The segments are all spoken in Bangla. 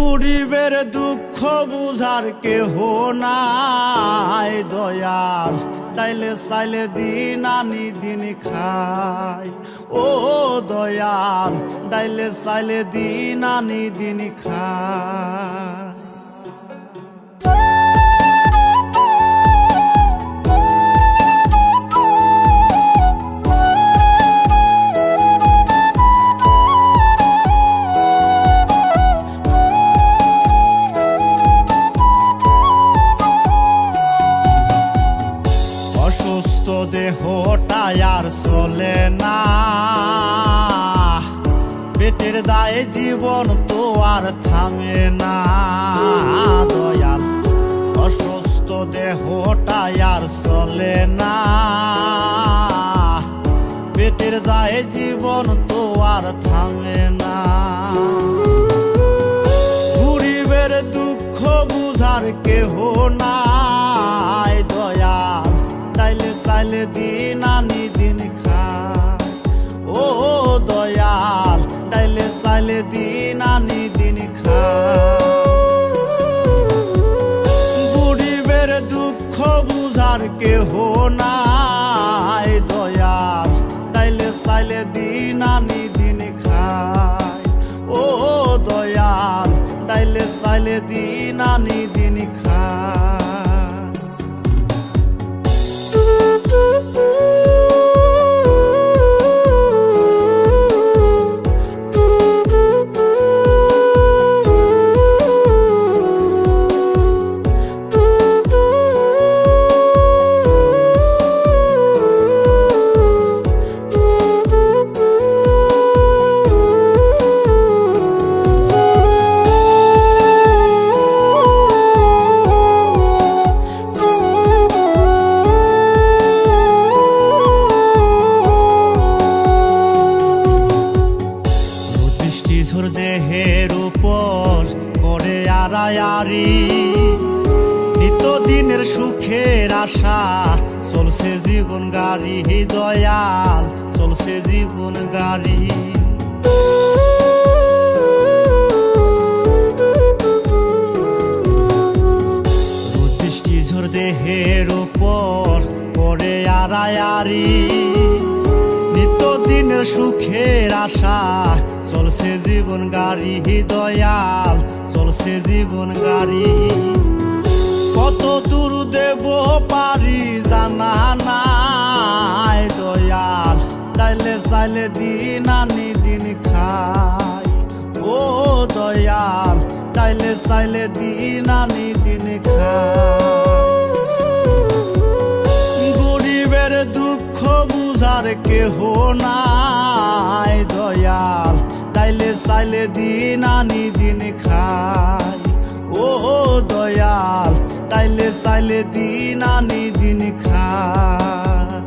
গরিবের দুঃখ বুঝার কেহ নাই দয়াল, ডাইলে চাইলে দিন আনি দিন খাই। ও দয়াল, ডাইলে চাইলে দিন আনি দিন খাই। অসুস্থ দেহটাই আর চলে না, পেটের দায়ে জীবন তো আর থামে না দয়াল। অসুস্থ দেহটাই আর চলে না, পেটের দায়ে জীবন তো আর থামে না। গরিবের দুঃখ বুঝার কেহ নাই দয়াল, ডাইলে চাইলে দিন আনি দিন খাই। ও দয়াল, ডাইলে চাইলে দিন আনি দিন খাই। গরিবের দুঃখ বুঝার কেহ নাই দয়াল, ডাইলে চাইলে দিন আনি দিন খাই। ও দয়াল, ডাইলে চাইলে দিন আনি দিন খাই। দেহের উপর করে আড়ায়ারি, নিত্যদিনের সুখের আশা চলছে জীবন গাড়ি দয়াল, চলছে জীবন গাড়ি। দৃষ্টিঝোর দেহের উপর করে আড়ায়ারি, নিত্যদিনের সুখের আশা চলছে জীবন গাড়ি দয়াল, চলছে জীবন গাড়ি। কত দূর দেব পারি জানা নাই দয়াল, ডাইলে চাইলে দিন আনি দিন খাই। ও দয়াল, ডাইলে চাইলে দিন আনি দিন খাই। গরিবের দুঃখ বুঝার কেহ নাই দয়াল, ডাইলে চাইলে দিন আনি দিন খাই। ও দয়াল, ডাইলে চাইলে দিন আনি দিন খাই।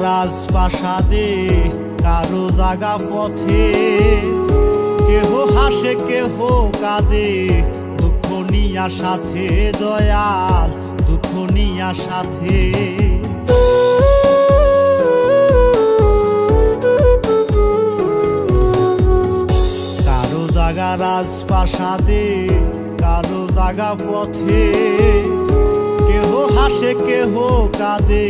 রাজপ্রাসাদে কারো জাগা পথে, কেহ হাসে কেহ কাঁদে দুঃখ নিয়া সাথে দয়াল, দুঃখ নিয়া সাথে। কারো জাগা রাজপ্রাসাদে কারো জাগা পথে, কেহ হাসে কেহ কাঁদে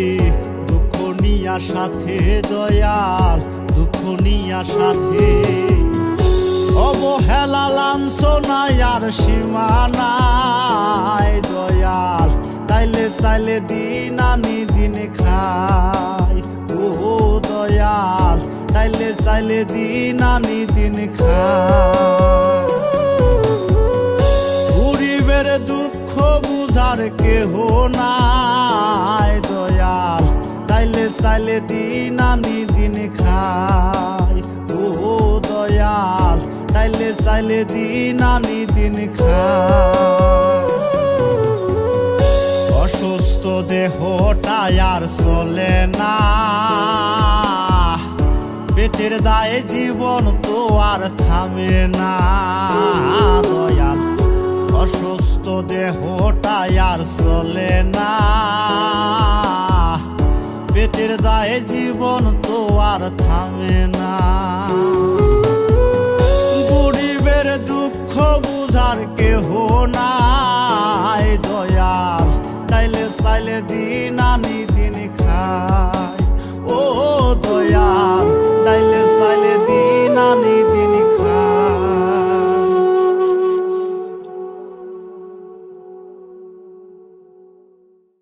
নিয়া সাথে দয়াল, দুঃখ নিয়া সাথে। অবহেলা লাঞ্ছনায় আর সীমা নাই দয়াল, ডাইলে চাইলে দিন আনি দিন খাই। ও দয়াল, ডাইলে চাইলে দিন আনি দিন খাই। গরিবের দুঃখ বুঝার কেহ নাই দয়াল, ডাইলে চাইলে দিন আনি দিন খাই। ও দয়াল, ডাইলে চাইলে দিন আনি দিন খাই। দেহটা আর চলে না, পেটের দায়ে জীবন তো আর থামে না। দয়াল অসুস্থ দেহটা আর চলে না, পেটের দায়ে জীবন তো আর থামে না।